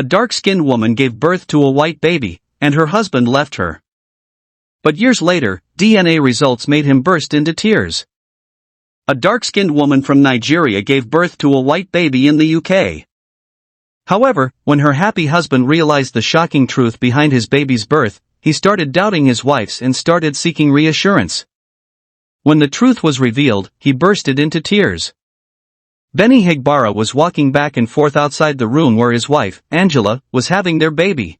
A dark-skinned woman gave birth to a white baby, and her husband left her. But years later, DNA results made him burst into tears. A dark-skinned woman from Nigeria gave birth to a white baby in the UK. However, when her happy husband realized the shocking truth behind his baby's birth, he started doubting his wife's and started seeking reassurance. When the truth was revealed, he bursted into tears. Benny Higbara was walking back and forth outside the room where his wife, Angela, was having their baby.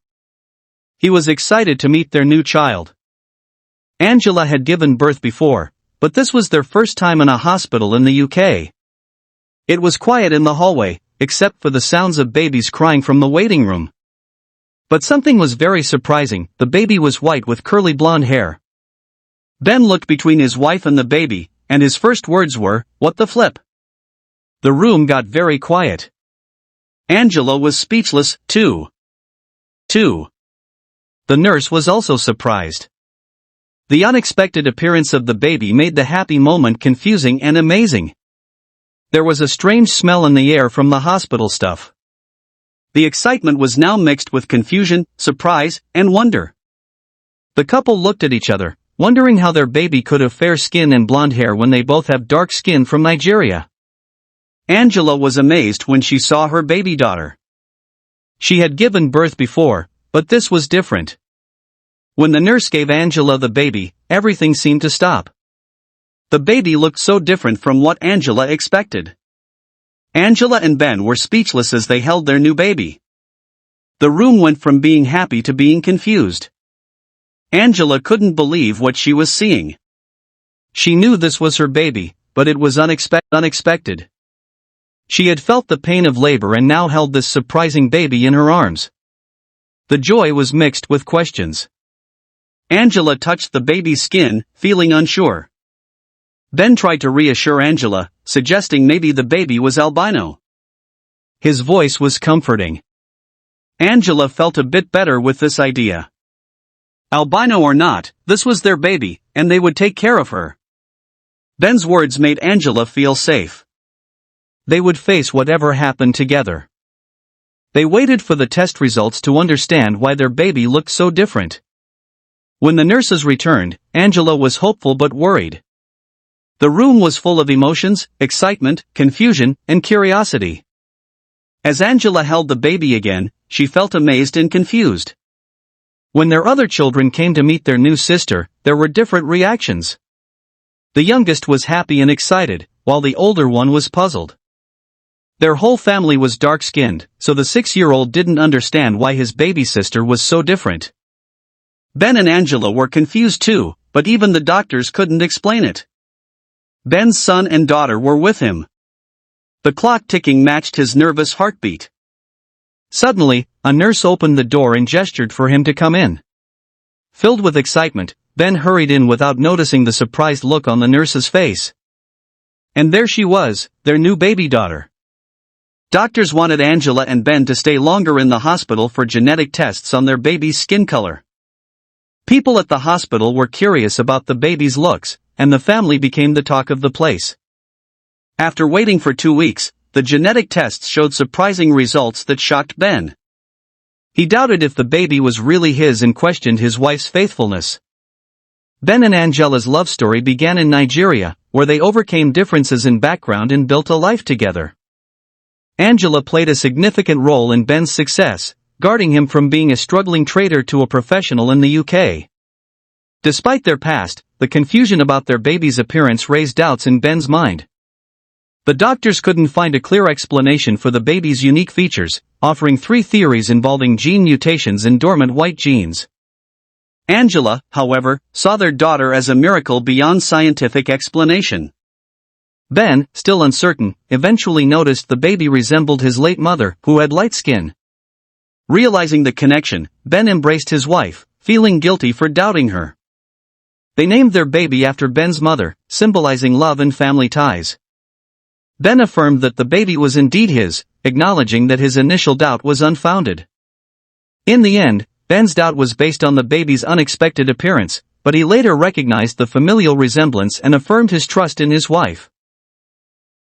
He was excited to meet their new child. Angela had given birth before, but this was their first time in a hospital in the UK. It was quiet in the hallway, except for the sounds of babies crying from the waiting room. But something was very surprising. The baby was white with curly blonde hair. Ben looked between his wife and the baby, and his first words were, "What the flip?" The room got very quiet. Angela was speechless, too. The nurse was also surprised. The unexpected appearance of the baby made the happy moment confusing and amazing. There was a strange smell in the air from the hospital stuff. The excitement was now mixed with confusion, surprise, and wonder. The couple looked at each other, wondering how their baby could have fair skin and blonde hair when they both have dark skin from Nigeria. Angela was amazed when she saw her baby daughter. She had given birth before, but this was different. When the nurse gave Angela the baby, everything seemed to stop. The baby looked so different from what Angela expected. Angela and Ben were speechless as they held their new baby. The room went from being happy to being confused. Angela couldn't believe what she was seeing. She knew this was her baby, but it was unexpected. She had felt the pain of labor and now held this surprising baby in her arms. The joy was mixed with questions. Angela touched the baby's skin, feeling unsure. Ben tried to reassure Angela, suggesting maybe the baby was albino. His voice was comforting. Angela felt a bit better with this idea. Albino or not, this was their baby, and they would take care of her. Ben's words made Angela feel safe. They would face whatever happened together. They waited for the test results to understand why their baby looked so different. When the nurses returned, Angela was hopeful but worried. The room was full of emotions, excitement, confusion, and curiosity. As Angela held the baby again, she felt amazed and confused. When their other children came to meet their new sister, there were different reactions. The youngest was happy and excited, while the older one was puzzled. Their whole family was dark-skinned, so the 6-year-old didn't understand why his baby sister was so different. Ben and Angela were confused too, but even the doctors couldn't explain it. Ben's son and daughter were with him. The clock ticking matched his nervous heartbeat. Suddenly, a nurse opened the door and gestured for him to come in. Filled with excitement, Ben hurried in without noticing the surprised look on the nurse's face. And there she was, their new baby daughter. Doctors wanted Angela and Ben to stay longer in the hospital for genetic tests on their baby's skin color. People at the hospital were curious about the baby's looks, and the family became the talk of the place. After waiting for 2 weeks, the genetic tests showed surprising results that shocked Ben. He doubted if the baby was really his and questioned his wife's faithfulness. Ben and Angela's love story began in Nigeria, where they overcame differences in background and built a life together. Angela played a significant role in Ben's success, guarding him from being a struggling trader to a professional in the UK. Despite their past, the confusion about their baby's appearance raised doubts in Ben's mind. The doctors couldn't find a clear explanation for the baby's unique features, offering 3 theories involving gene mutations in dormant white genes. Angela, however, saw their daughter as a miracle beyond scientific explanation. Ben, still uncertain, eventually noticed the baby resembled his late mother, who had light skin. Realizing the connection, Ben embraced his wife, feeling guilty for doubting her. They named their baby after Ben's mother, symbolizing love and family ties. Ben affirmed that the baby was indeed his, acknowledging that his initial doubt was unfounded. In the end, Ben's doubt was based on the baby's unexpected appearance, but he later recognized the familial resemblance and affirmed his trust in his wife.